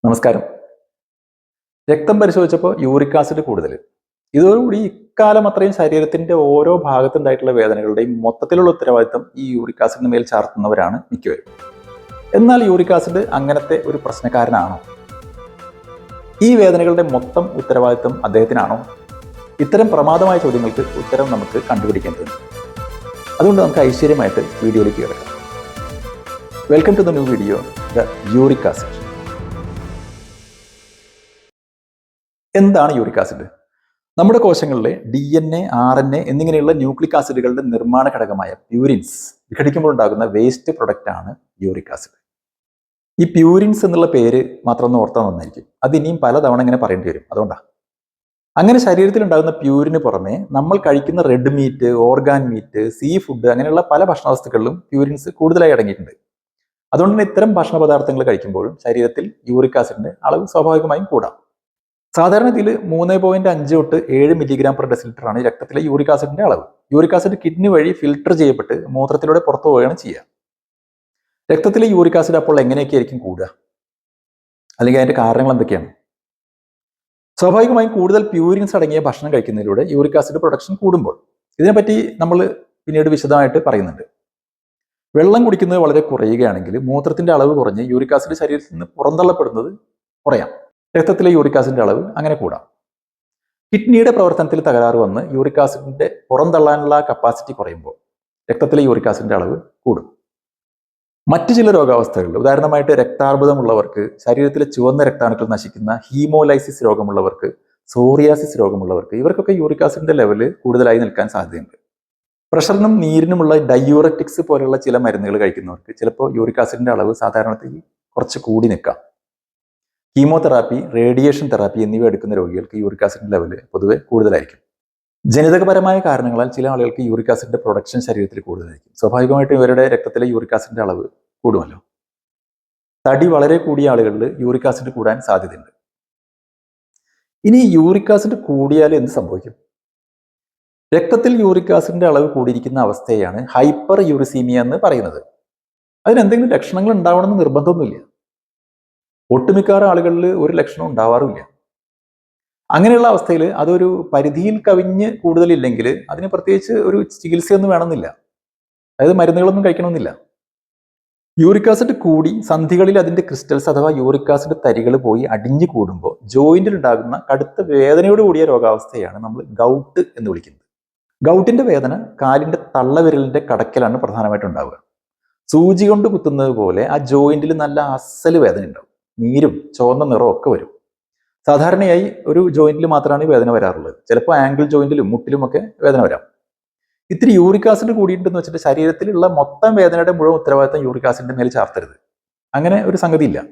നമസ്കാരം. രക്തം പരിശോധിച്ചപ്പോൾ യൂറിക് ആസിഡ് കൂടുതൽ. ഇതോടുകൂടി ഇക്കാലം അത്രയും ശരീരത്തിന്റെ ഓരോ ഭാഗത്തുണ്ടായിട്ടുള്ള വേദനകളുടെയും മൊത്തത്തിലുള്ള ഉത്തരവാദിത്തം ഈ യൂറിക് ആസിഡിന് മേൽ ചാർത്തുന്നവരാണ് മിക്കവരും. എന്നാൽ യൂറിക് ആസിഡ് അങ്ങനത്തെ ഒരു പ്രശ്നക്കാരനാണോ? ഈ വേദനകളുടെ മൊത്തം ഉത്തരവാദിത്തം അദ്ദേഹത്തിനാണോ? ഇത്തരം പ്രമാദമായ ചോദ്യങ്ങൾക്ക് ഉത്തരം നമുക്ക് കണ്ടുപിടിക്കേണ്ടതുണ്ട്. അതുകൊണ്ട് നമുക്ക് ഐശ്വര്യമായിട്ട് വീഡിയോയിലേക്ക് കിടക്കാം. Welcome to the new video, the uric acid. എന്താണ് യൂറിക് ആസിഡ്? നമ്മുടെ കോശങ്ങളിലെ DNA, RNA എന്നിങ്ങനെയുള്ള ന്യൂക്ലിക് ആസിഡുകളുടെ നിർമ്മാണ ഘടകമായ പ്യൂരിൻസ് വിഘടിക്കുമ്പോൾ ഉണ്ടാകുന്ന വേസ്റ്റ് പ്രൊഡക്റ്റ് ആണ് യൂറിക് ആസിഡ്. ഈ പ്യൂരിൻസ് എന്നുള്ള പേര് മാത്രം ഒന്ന് ഓർത്താൽ നന്നായിരിക്കും. അത് ഇനിയും പലതവണ ഇങ്ങനെ പറയേണ്ടി വരും. അതുകൊണ്ടാണ്. അങ്ങനെ ശരീരത്തിൽ ഉണ്ടാകുന്ന പ്യൂരിന് പുറമെ നമ്മൾ കഴിക്കുന്ന red meat, organ meat, seafood അങ്ങനെയുള്ള പല ഭക്ഷണവസ്തുക്കളിലും പ്യൂരിൻസ് കൂടുതലായി അടങ്ങിയിട്ടുണ്ട്. അതുകൊണ്ട് തന്നെ ഇത്തരം ഭക്ഷണ പദാർത്ഥങ്ങൾ കഴിക്കുമ്പോഴും ശരീരത്തിൽ യൂറിക് ആസിഡിന്റെ അളവ് സ്വാഭാവികമായും കൂടാം. സാധാരണ ഇതിൽ 3.5 തൊട്ട് 7 മില്ലിഗ്രാം പെർ ഡെസിലിറ്റർ ആണ് രക്തത്തിലെ യൂറിക് ആസിഡിന്റെ അളവ്. യൂറിക് ആസിഡ് കിഡ്നി വഴി ഫിൽട്ടർ ചെയ്യപ്പെട്ട് മൂത്രത്തിലൂടെ പുറത്തു പോവുകയാണ് ചെയ്യുക. രക്തത്തിലെ യൂറിക് ആസിഡ് അപ്പോൾ എങ്ങനെയൊക്കെ ആയിരിക്കും കൂടുക? അല്ലെങ്കിൽ അതിന്റെ കാരണങ്ങൾ എന്തൊക്കെയാണ്? സ്വാഭാവികമായും കൂടുതൽ പ്യൂരിൻസ് അടങ്ങിയ ഭക്ഷണം കഴിക്കുന്നതിലൂടെ യൂറിക് ആസിഡ് പ്രൊഡക്ഷൻ കൂടുമ്പോൾ ഇതിനെപ്പറ്റി നമ്മൾ പിന്നീട് വിശദമായിട്ട് പറയുന്നുണ്ട്. വെള്ളം കുടിക്കുന്നത് വളരെ കുറയുകയാണെങ്കിൽ മൂത്രത്തിന്റെ അളവ് കുറഞ്ഞ് യൂറിക് ആസിഡ് ശരീരത്തിൽ നിന്ന് പുറന്തള്ളപ്പെടുന്നത് കുറയാം. രക്തത്തിലെ യൂറിക് ആസിഡിന്റെ അളവ് അങ്ങനെ കൂടാം. കിഡ്നിയുടെ പ്രവർത്തനത്തിൽ തകരാറ് വന്ന് യൂറിക് ആസിഡിന്റെ പുറന്തള്ളാനുള്ള കപ്പാസിറ്റി കുറയുമ്പോൾ രക്തത്തിലെ യൂറിക് ആസിഡിന്റെ അളവ് കൂടും. മറ്റു ചില രോഗാവസ്ഥകളിൽ, ഉദാഹരണമായിട്ട് രക്താർബുദമുള്ളവർക്ക്, ശരീരത്തിലെ ചുവന്ന രക്താണുക്കൾ നശിക്കുന്ന ഹീമോലൈസിസ് രോഗമുള്ളവർക്ക്, സോറിയാസിസ് രോഗമുള്ളവർക്ക്, ഇവർക്കൊക്കെ യൂറിക് ആസിഡിന്റെ ലെവല് കൂടുതലായി നിൽക്കാൻ സാധ്യതയുണ്ട്. പ്രഷറിനും നീരിനുമുള്ള ഡയൂററ്റിക്സ് പോലുള്ള ചില മരുന്നുകൾ കഴിക്കുന്നവർക്ക് ചിലപ്പോൾ യൂറിക് ആസിഡിന്റെ അളവ് സാധാരണത്തിൽ കുറച്ച് കൂടി നിൽക്കാം. കീമോതെറാപ്പി, റേഡിയേഷൻ തെറാപ്പി എന്നിവ എടുക്കുന്ന രോഗികൾക്ക് യൂറിക് ആസിഡിന്റെ ലെവല് പൊതുവെ കൂടുതലായിരിക്കും. ജനിതകപരമായ കാരണങ്ങളാൽ ചില ആളുകൾക്ക് യൂറിക് ആസിഡിന്റെ പ്രൊഡക്ഷൻ ശരീരത്തിൽ കൂടുതലായിരിക്കും. സ്വാഭാവികമായിട്ടും ഇവരുടെ രക്തത്തിലെ യൂറിക് ആസിഡിന്റെ അളവ് കൂടുമല്ലോ. തടി വളരെ കൂടിയ ആളുകളിൽ യൂറിക് ആസിഡ് കൂടാൻ സാധ്യതയുണ്ട്. ഇനി യൂറിക് ആസിഡ് കൂടിയാൽ എന്ത് സംഭവിക്കും? രക്തത്തിൽ യൂറിക് ആസിഡിന്റെ അളവ് കൂടിയിരിക്കുന്ന അവസ്ഥയാണ് ഹൈപ്പർ യൂറിസീമിയ എന്ന് പറയുന്നത്. അതിനെന്തെങ്കിലും ലക്ഷണങ്ങൾ ഉണ്ടാവണമെന്ന് നിർബന്ധമൊന്നുമില്ല. ഒട്ടുമിക്കാറ് ആളുകളിൽ ഒരു ലക്ഷണം ഉണ്ടാവാറില്ല. അങ്ങനെയുള്ള അവസ്ഥയിൽ അതൊരു പരിധിയിൽ കവിഞ്ഞ് കൂടുതലില്ലെങ്കിൽ അതിന് പ്രത്യേകിച്ച് ഒരു ചികിത്സയൊന്നും വേണമെന്നില്ല. അതായത് മരുന്നുകളൊന്നും കഴിക്കണമെന്നില്ല. യൂറിക് ആസിഡ് കൂടി സന്ധികളിൽ അതിന്റെ ക്രിസ്റ്റൽസ് അഥവാ യൂറിക് ആസിഡ് തരികൾ പോയി അടിഞ്ഞു കൂടുമ്പോൾ ജോയിന്റിൽ ഉണ്ടാകുന്ന കടുത്ത വേദനയോട് കൂടിയ രോഗാവസ്ഥയാണ് നമ്മൾ ഗൗട്ട് എന്ന് വിളിക്കുന്നത്. ഗൗട്ടിന്റെ വേദന കാലിന്റെ തള്ളവിരലിന്റെ കടക്കലാണ് പ്രധാനമായിട്ടും ഉണ്ടാവുക. സൂചി കൊണ്ട് കുത്തുന്നത് പോലെ ആ ജോയിന്റിൽ നല്ല അസല് വേദന ഉണ്ടാവും. നീരും ചുവന്ന നിറവും ഒക്കെ വരും. സാധാരണയായി ഒരു ജോയിന്റിൽ മാത്രമാണ് ഈ വേദന വരാറുള്ളത്. ചിലപ്പോൾ ആംഗിൾ ജോയിന്റിലും മുട്ടിലുമൊക്കെ വേദന വരാം. ഇത്തിരി യൂറിക് ആസിഡ് കൂടിയിട്ടുണ്ടെന്ന് വെച്ചിട്ട് ശരീരത്തിലുള്ള മൊത്തം വേദനയുടെ മുഴുവൻ ഉത്തരവാദിത്തം യൂറിക് ആസിഡിന്റെ മേൽ ചാർത്തരുത്. അങ്ങനെ ഒരു സംഗതി ഇല്ല.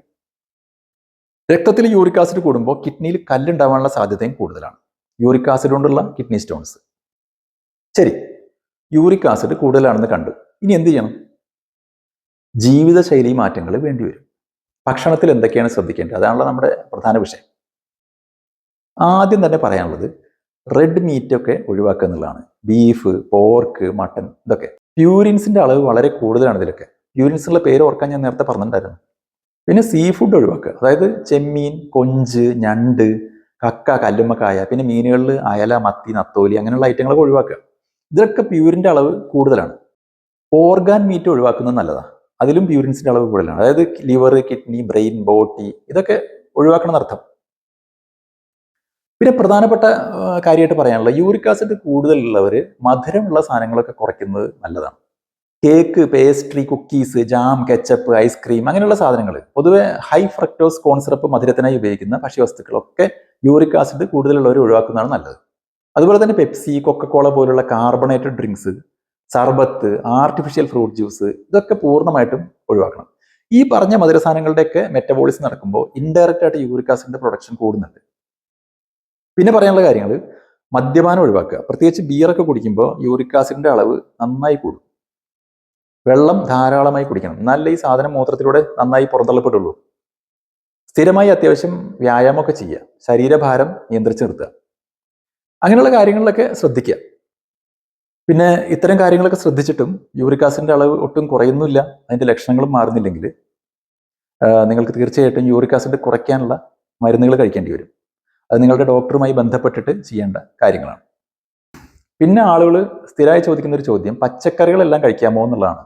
രക്തത്തിൽ യൂറിക് ആസിഡ് കൂടുമ്പോൾ കിഡ്നിയിൽ കല്ലുണ്ടാവാനുള്ള സാധ്യതയും കൂടുതലാണ്. യൂറിക് ആസിഡ് കൊണ്ടുള്ള കിഡ്നി സ്റ്റോൺസ്. ശരി, യൂറിക് ആസിഡ് കൂടുതലാണെന്ന് കണ്ടു. ഇനി എന്ത് ചെയ്യണം? ജീവിതശൈലി മാറ്റങ്ങൾ വേണ്ടിവരും. ഭക്ഷണത്തിൽ എന്തൊക്കെയാണ് ശ്രദ്ധിക്കേണ്ടത്? അതാണല്ലോ നമ്മുടെ പ്രധാന വിഷയം. ആദ്യം തന്നെ പറയാനുള്ളത് റെഡ് മീറ്റ് ഒക്കെ ഒഴിവാക്കുക എന്നുള്ളതാണ്. ബീഫ്, പോർക്ക്, മട്ടൻ, ഇതൊക്കെ. പ്യൂരിൻസിന്റെ അളവ് വളരെ കൂടുതലാണ് ഇതിലൊക്കെ. പ്യൂരിൻസ് ഉള്ള പേര് ഓർക്കാൻ ഞാൻ നേരത്തെ പറഞ്ഞിട്ടുണ്ടായിരുന്നു. പിന്നെ സീ ഫുഡ് ഒഴിവാക്കുക. അതായത് ചെമ്മീൻ, കൊഞ്ച്, ഞണ്ട്, കക്ക, കല്ലുമ്മക്കായ, പിന്നെ മീനുകളിൽ അയല, മത്തി, നത്തോലി അങ്ങനെയുള്ള ഐറ്റങ്ങളൊക്കെ ഒഴിവാക്കുക. ഇതിലൊക്കെ പ്യൂരിന്റെ അളവ് കൂടുതലാണ്. ഓർഗാൻ മീറ്റ് ഒഴിവാക്കുന്നത് നല്ലതാണ്. അതിലും പ്യൂരിൻസിന്റെ അളവ് കൂടുതലാണ്. അതായത് ലിവർ, കിഡ്നി, ബ്രെയിൻ, ബോട്ടി ഇതൊക്കെ ഒഴിവാക്കണം എന്നർത്ഥം. പിന്നെ പ്രധാനപ്പെട്ട കാര്യമായിട്ട് പറയാനുള്ള യൂറിക് ആസിഡ് കൂടുതലുള്ളവർ മധുരമുള്ള സാധനങ്ങളൊക്കെ കുറയ്ക്കുന്നത് നല്ലതാണ്. Cake, pastry, cookies, jam, ketchup, ice cream അങ്ങനെയുള്ള സാധനങ്ങൾ, പൊതുവെ ഹൈ ഫ്രക്ടോസ് കോൺ സിറപ്പ് മധുരത്തിനായി ഉപയോഗിക്കുന്ന ഭക്ഷ്യവസ്തുക്കളൊക്കെ യൂറിക് ആസിഡ് കൂടുതലുള്ളവർ ഒഴിവാക്കുന്നതാണ് നല്ലത്. അതുപോലെ തന്നെ പെപ്സി, കൊക്കക്കോള പോലുള്ള കാർബണേറ്റഡ് ഡ്രിങ്ക്സ്, സർബത്ത്, ആർട്ടിഫിഷ്യൽ ഫ്രൂട്ട് ജ്യൂസ് ഇതൊക്കെ പൂർണ്ണമായിട്ടും ഒഴിവാക്കണം. ഈ പറഞ്ഞ മധുരസാധനങ്ങളുടെയൊക്കെ മെറ്റബോളിസം നടക്കുമ്പോൾ ഇൻഡയറക്റ്റ് ആയിട്ട് യൂറിക് ആസിഡിന്റെ പ്രൊഡക്ഷൻ കൂടുന്നുണ്ട്. പിന്നെ പറയാനുള്ള കാര്യങ്ങൾ, മദ്യപാനം ഒഴിവാക്കുക. പ്രത്യേകിച്ച് ബിയറൊക്കെ കുടിക്കുമ്പോൾ യൂറിക് ആസിഡിന്റെ അളവ് നന്നായി കൂടും. വെള്ളം ധാരാളമായി കുടിക്കണം. എന്നാലേ ഈ സാധനം മൂത്രത്തിലൂടെ നന്നായി പുറന്തള്ളപ്പെട്ടുള്ളൂ. സ്ഥിരമായി അത്യാവശ്യം വ്യായാമമൊക്കെ ചെയ്യുക. ശരീരഭാരം നിയന്ത്രിച്ച് നിർത്തുക. അങ്ങനെയുള്ള കാര്യങ്ങളിലൊക്കെ ശ്രദ്ധിക്കുക. പിന്നെ ഇത്തരം കാര്യങ്ങളൊക്കെ ശ്രദ്ധിച്ചിട്ടും യൂറിക് ആസിഡിന്റെ അളവ് ഒട്ടും കുറയുന്നില്ല, അതിന്റെ ലക്ഷണങ്ങളും മാറുന്നില്ലെങ്കിൽ നിങ്ങൾക്ക് തീർച്ചയായിട്ടും യൂറിക് ആസിഡ് കുറയ്ക്കാനുള്ള മരുന്നുകൾ കഴിക്കേണ്ടി വരും. അത് നിങ്ങളുടെ ഡോക്ടറുമായി ബന്ധപ്പെട്ടിട്ട് ചെയ്യേണ്ട കാര്യങ്ങളാണ്. പിന്നെ ആളുകൾ സ്ഥിരമായി ചോദിക്കുന്ന ഒരു ചോദ്യം പച്ചക്കറികളെല്ലാം കഴിക്കാമോ എന്നുള്ളതാണ്.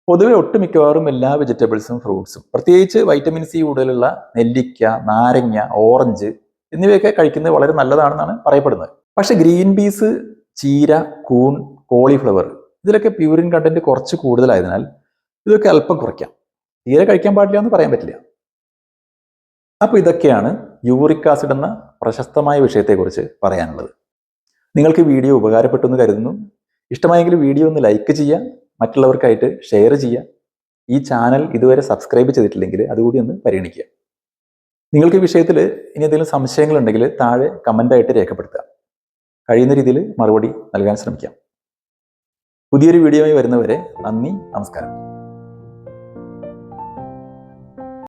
പൊതുവെ ഒട്ടുമിക്കവാറും എല്ലാ വെജിറ്റബിൾസും ഫ്രൂട്ട്സും, പ്രത്യേകിച്ച് വൈറ്റമിൻ സി കൂടുതലുള്ള നെല്ലിക്ക, നാരങ്ങ, ഓറഞ്ച് എന്നിവയൊക്കെ കഴിക്കുന്നത് വളരെ നല്ലതാണെന്നാണ് പറയപ്പെടുന്നത്. പക്ഷെ ഗ്രീൻ പീസ്, ചീര, കൂൺ, കോളിഫ്ലവർ ഇതിലൊക്കെ പ്യൂരിൻ കണ്ടന്റ് കുറച്ച് കൂടുതലായതിനാൽ ഇതൊക്കെ അല്പം കുറയ്ക്കാം. തീരെ കഴിക്കാൻ പാടില്ല എന്ന് പറയാൻ പറ്റില്ല. അപ്പോൾ ഇതൊക്കെയാണ് യൂറിക് ആസിഡ് എന്ന പ്രശസ്തമായ വിഷയത്തെക്കുറിച്ച് പറയാനുള്ളത്. നിങ്ങൾക്ക് വീഡിയോ ഉപകാരപ്പെട്ടു എന്ന് കരുതുന്നു. ഇഷ്ടമായെങ്കിൽ വീഡിയോ ഒന്ന് ലൈക്ക് ചെയ്യുക, മറ്റുള്ളവർക്കായിട്ട് ഷെയർ ചെയ്യുക. ഈ ചാനൽ ഇതുവരെ സബ്സ്ക്രൈബ് ചെയ്തിട്ടില്ലെങ്കിൽ അതുകൂടി ഒന്ന് പരിഗണിക്കുക. നിങ്ങൾക്ക് ഈ വിഷയത്തിൽ ഇനി എന്തെങ്കിലും സംശയങ്ങളുണ്ടെങ്കിൽ താഴെ കമൻ്റായിട്ട് രേഖപ്പെടുത്തുക. കഴിയുന്ന രീതിയിൽ മറുപടി നൽകാൻ ശ്രമിക്കാം. പുതിയൊരു വീഡിയോയുമായി വരുന്നവരെ നന്ദി, നമസ്കാരം.